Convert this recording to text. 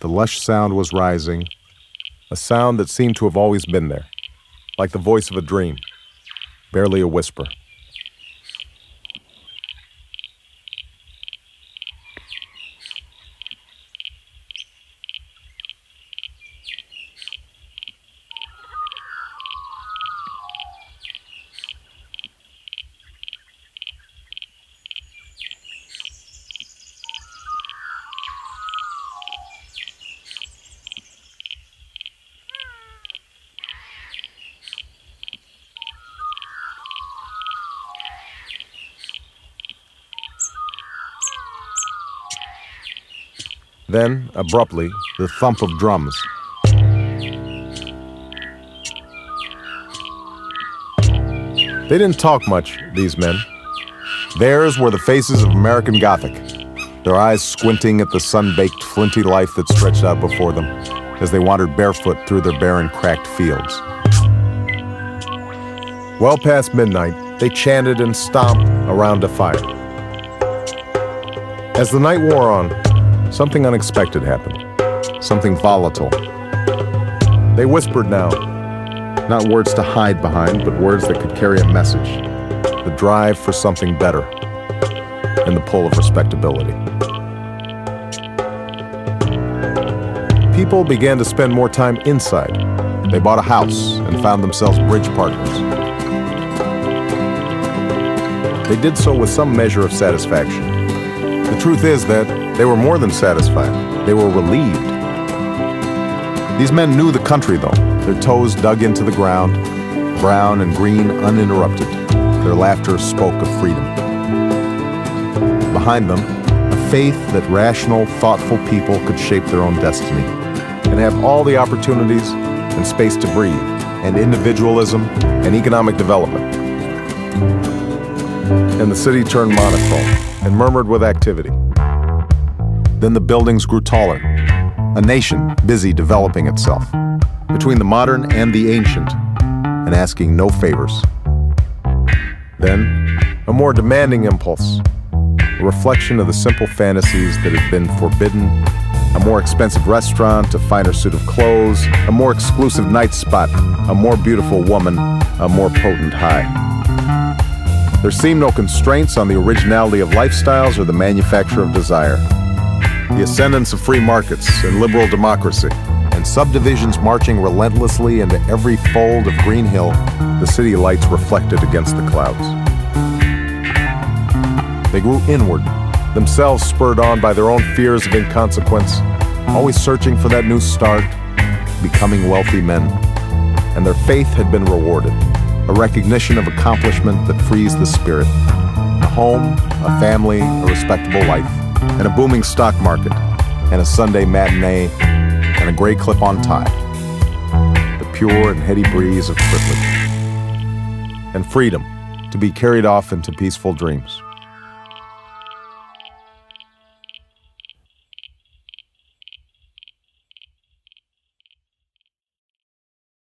the lush sound was rising, a sound that seemed to have always been there, like the voice of a dream, barely a whisper. Then, abruptly, the thump of drums. They didn't talk much, these men. Theirs were the faces of American Gothic, their eyes squinting at the sun-baked, flinty life that stretched out before them as they wandered barefoot through their barren, cracked fields. Well past midnight, they chanted and stomped around a fire. As the night wore on, something unexpected happened, something volatile. They whispered now, not words to hide behind, but words that could carry a message, the drive for something better, and the pull of respectability. People began to spend more time inside. They bought a house and found themselves bridge partners. They did so with some measure of satisfaction. The truth is that they were more than satisfied. They were relieved. These men knew the country, though, their toes dug into the ground, brown and green uninterrupted. Their laughter spoke of freedom. Behind them, a faith that rational, thoughtful people could shape their own destiny and have all the opportunities and space to breathe, and individualism and economic development. And the city turned monochrome and murmured with activity. Then the buildings grew taller, a nation busy developing itself, between the modern and the ancient, and asking no favors. Then, a more demanding impulse, a reflection of the simple fantasies that had been forbidden, a more expensive restaurant, a finer suit of clothes, a more exclusive night spot, a more beautiful woman, a more potent high. There seemed no constraints on the originality of lifestyles or the manufacture of desire. The ascendance of free markets and liberal democracy, and subdivisions marching relentlessly into every fold of Green Hill, the city lights reflected against the clouds. They grew inward, themselves spurred on by their own fears of inconsequence, always searching for that new start, becoming wealthy men. And their faith had been rewarded, a recognition of accomplishment that frees the spirit. A home, a family, a respectable life, and a booming stock market, and a Sunday matinee, and a gray clip-on tie. The pure and heady breeze of privilege. And freedom to be carried off into peaceful dreams.